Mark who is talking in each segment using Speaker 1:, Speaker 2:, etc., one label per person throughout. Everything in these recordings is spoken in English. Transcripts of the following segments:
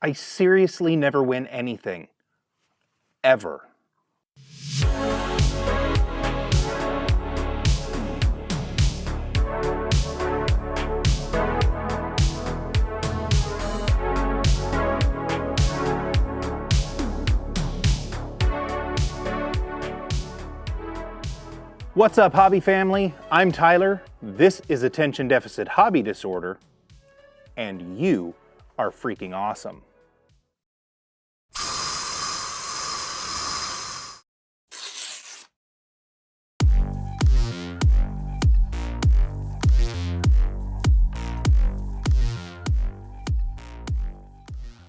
Speaker 1: I seriously never win anything. Ever. What's up, hobby family? I'm Tyler. This is Attention Deficit Hobby Disorder, and you are freaking awesome.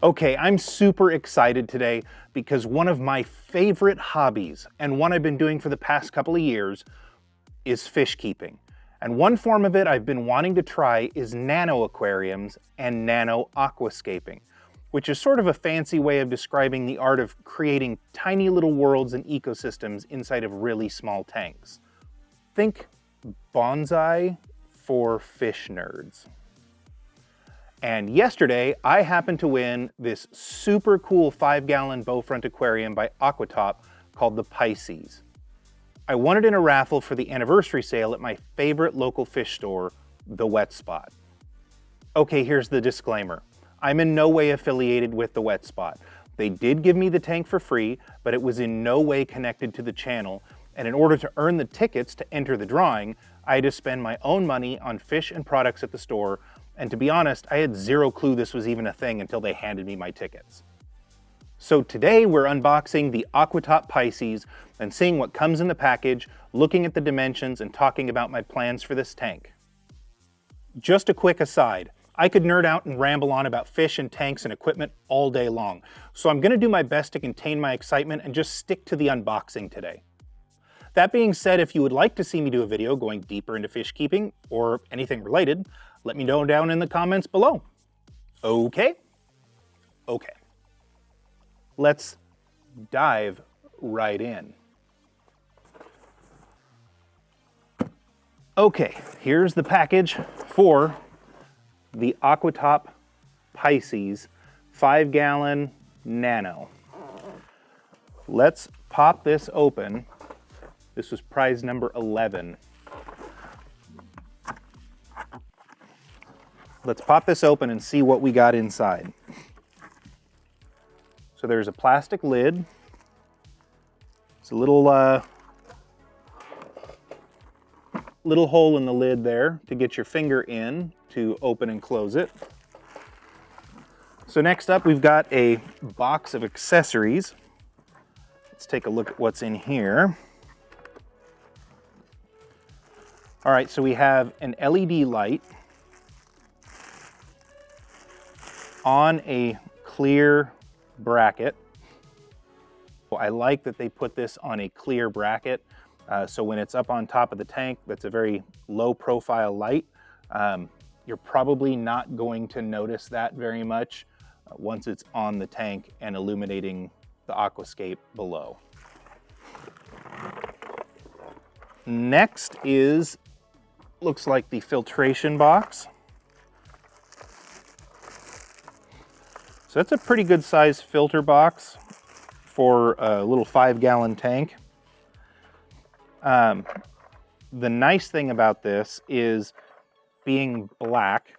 Speaker 1: Okay, I'm super excited today because one of my favorite hobbies, and one I've been doing for the past couple of years, is fish keeping. And one form of it I've been wanting to try is nano aquariums and nano aquascaping, which is sort of a fancy way of describing the art of creating tiny little worlds and ecosystems inside of really small tanks. Think bonsai for fish nerds. And yesterday, I happened to win this super cool 5-gallon bowfront aquarium by Aquatop called the Pisces. I won it in a raffle for the anniversary sale at my favorite local fish store, The Wet Spot. Okay, here's the disclaimer. I'm in no way affiliated with The Wet Spot. They did give me the tank for free, but it was in no way connected to the channel, and in order to earn the tickets to enter the drawing, I had to spend my own money on fish and products at the store. And to be honest, I had zero clue this was even a thing until they handed me my tickets. So today we're unboxing the Aquatop Pisces and seeing what comes in the package, looking at the dimensions, and talking about my plans for this tank. Just a quick aside, I could nerd out and ramble on about fish and tanks and equipment all day long, so I'm gonna do my best to contain my excitement and just stick to the unboxing today. That being said, if you would like to see me do a video going deeper into fish keeping or anything related, let me know down in the comments below. Okay? Okay. Let's dive right in. Okay, here's the package for the Aquatop Pisces 5-gallon Nano. Let's pop this open. This was prize number 11. Let's pop this open and see what we got inside. So there's a plastic lid. It's a little hole in the lid there to get your finger in to open and close it. So next up, we've got a box of accessories. Let's take a look at what's in here. All right, so we have an LED light on a clear bracket. I like that they put this on a clear bracket, so when it's up on top of the tank, that's a very low profile light. You're probably not going to notice that very much once it's on the tank and illuminating the aquascape below. Next is, looks like the filtration box. So that's a pretty good size filter box for a little 5-gallon tank. The nice thing about this is being black.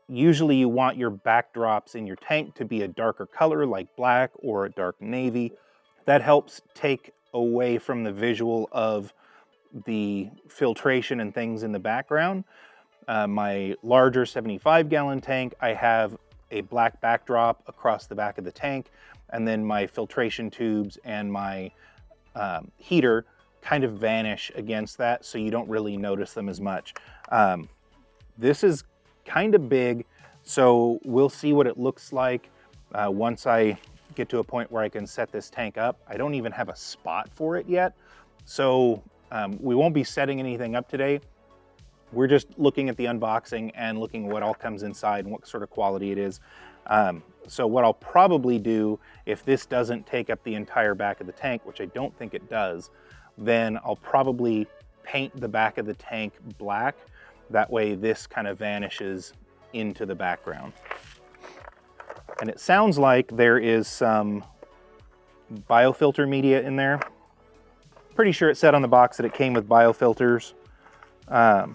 Speaker 1: Usually you want your backdrops in your tank to be a darker color like black or a dark navy. That helps take away from the visual of the filtration and things in the background. My larger 75-gallon tank, I have a black backdrop across the back of the tank, and then my filtration tubes and my heater kind of vanish against that, so you don't really notice them as much. This is kind of big, so we'll see what it looks like once I get to a point where I can set this tank up. I don't even have a spot for it yet, so we won't be setting anything up today. We're just looking at the unboxing and looking at what all comes inside and what sort of quality it is. So what I'll probably do, if this doesn't take up the entire back of the tank, which I don't think it does, then I'll probably paint the back of the tank black. That way this kind of vanishes into the background. And it sounds like there is some biofilter media in there. Pretty sure it said on the box that it came with biofilters. So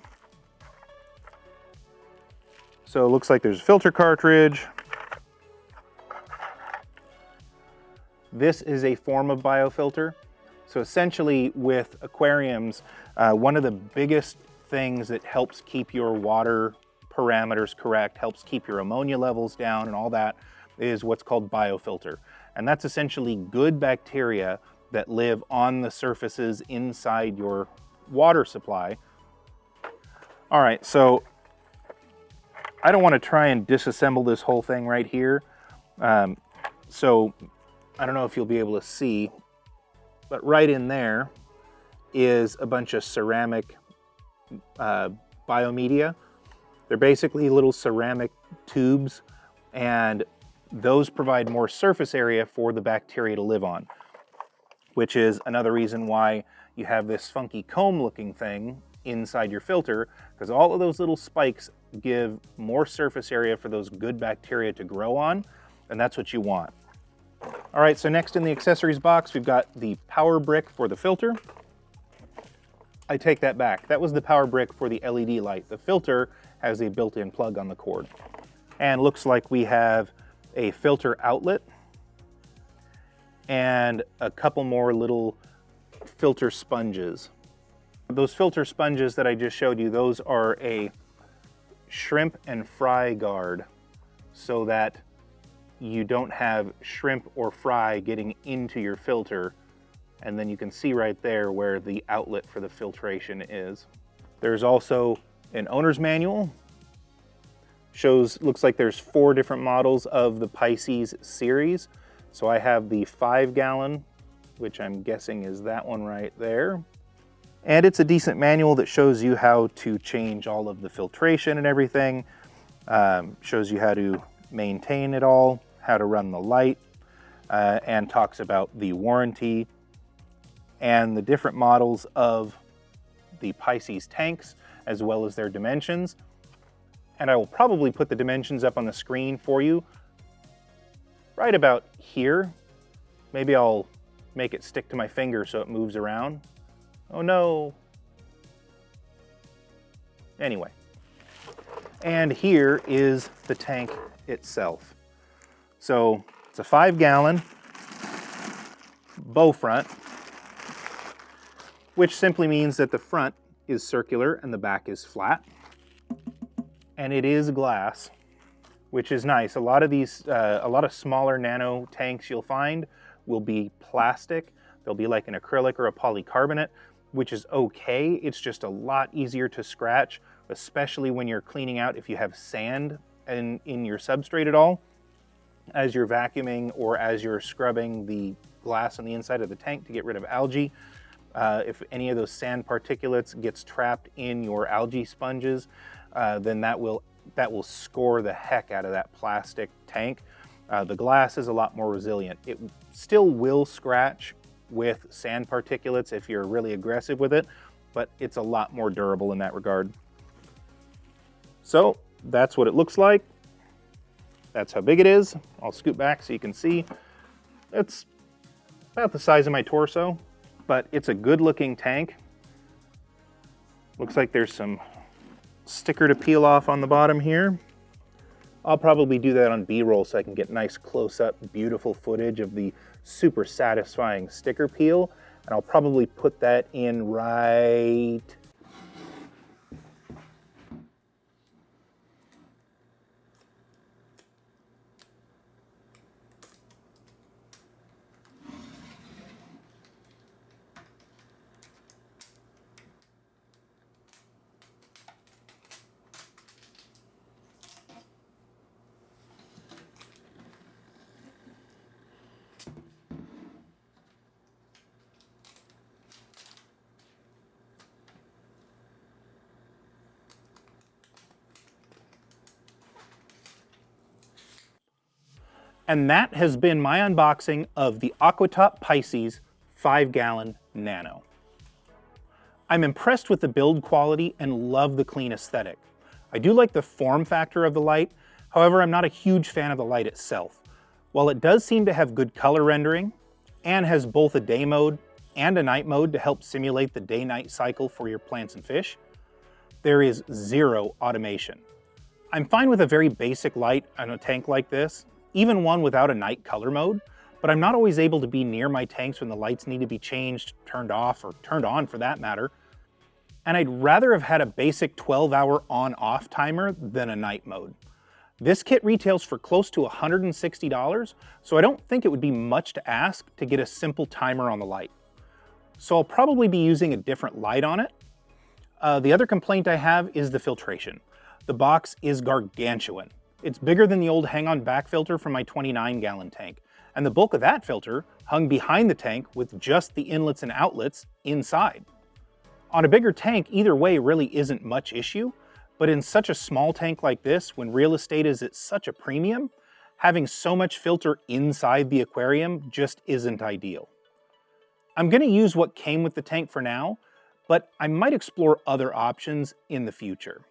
Speaker 1: it looks like there's a filter cartridge. This is a form of biofilter. So essentially with aquariums, one of the biggest things that helps keep your water parameters correct, helps keep your ammonia levels down and all that, is what's called biofilter. And that's essentially good bacteria that live on the surfaces inside your water supply. All right, so I don't want to try and disassemble this whole thing right here. So I don't know if you'll be able to see, but right in there is a bunch of ceramic biomedia. They're basically little ceramic tubes, and those provide more surface area for the bacteria to live on, which is another reason why you have this funky comb looking thing inside your filter, because all of those little spikes give more surface area for those good bacteria to grow on, and that's what you want. All right, so next in the accessories box, we've got the power brick for the filter. I take that back. That was the power brick for the LED light. The filter has a built-in plug on the cord. And looks like we have a filter outlet and a couple more little filter sponges. Those filter sponges that I just showed you, those are a shrimp and fry guard so that you don't have shrimp or fry getting into your filter. And then you can see right there where the outlet for the filtration is. There's also an owner's manual. Looks like there's 4 different models of the Pisces series. So I have the 5-gallon, which I'm guessing is that one right there. And it's a decent manual that shows you how to change all of the filtration and everything. Shows you how to maintain it all, how to run the light, and talks about the warranty and the different models of the Pisces tanks, as well as their dimensions. And I will probably put the dimensions up on the screen for you right about here. Maybe I'll make it stick to my finger so it moves around. Oh no. Anyway. And here is the tank itself. So it's a 5-gallon bow front, which simply means that the front is circular and the back is flat. And it is glass, which is nice. A lot of smaller nano tanks you'll find will be plastic. They'll be like an acrylic or a polycarbonate, which is okay. It's just a lot easier to scratch, especially when you're cleaning out if you have sand in your substrate at all. As you're vacuuming or as you're scrubbing the glass on the inside of the tank to get rid of algae, if any of those sand particulates gets trapped in your algae sponges, then that will score the heck out of that plastic tank. The glass is a lot more resilient. It still will scratch with sand particulates if you're really aggressive with it, but it's a lot more durable in that regard. So that's what it looks like. That's how big it is. I'll scoot back so you can see. It's about the size of my torso, but it's a good looking tank. Looks like there's some sticker to peel off on the bottom here. I'll probably do that on B-roll so I can get nice close-up, beautiful footage of the super satisfying sticker peel. And I'll probably put that in right... And that has been my unboxing of the Aquatop Pisces 5-gallon Nano. I'm impressed with the build quality and love the clean aesthetic. I do like the form factor of the light. However, I'm not a huge fan of the light itself. While it does seem to have good color rendering, and has both a day mode and a night mode to help simulate the day-night cycle for your plants and fish, there is zero automation. I'm fine with a very basic light on a tank like this, even one without a night color mode, but I'm not always able to be near my tanks when the lights need to be changed, turned off, or turned on for that matter. And I'd rather have had a basic 12-hour on-off timer than a night mode. This kit retails for close to $160, so I don't think it would be much to ask to get a simple timer on the light. So I'll probably be using a different light on it. The other complaint I have is the filtration. The box is gargantuan. It's bigger than the old hang-on back filter from my 29-gallon tank, and the bulk of that filter hung behind the tank with just the inlets and outlets inside. On a bigger tank, either way really isn't much issue, but in such a small tank like this, when real estate is at such a premium, having so much filter inside the aquarium just isn't ideal. I'm going to use what came with the tank for now, but I might explore other options in the future.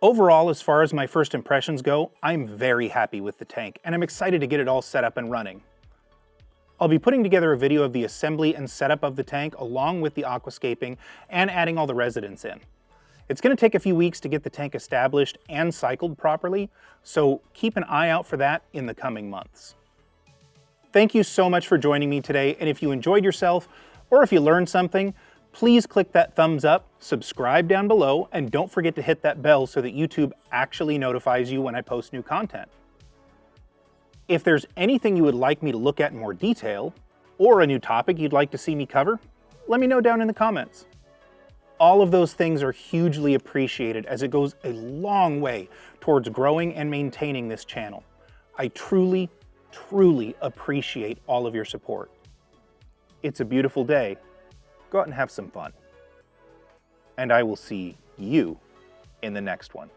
Speaker 1: Overall, as far as my first impressions go, I'm very happy with the tank, and I'm excited to get it all set up and running. I'll be putting together a video of the assembly and setup of the tank along with the aquascaping and adding all the residents in. It's going to take a few weeks to get the tank established and cycled properly, so keep an eye out for that in the coming months. Thank you so much for joining me today, and if you enjoyed yourself, or if you learned something, please click that thumbs up, subscribe down below, and don't forget to hit that bell so that YouTube actually notifies you when I post new content. If there's anything you would like me to look at in more detail, or a new topic you'd like to see me cover, let me know down in the comments. All of those things are hugely appreciated as it goes a long way towards growing and maintaining this channel. I truly, truly appreciate all of your support. It's a beautiful day. Go out and have some fun. And I will see you in the next one.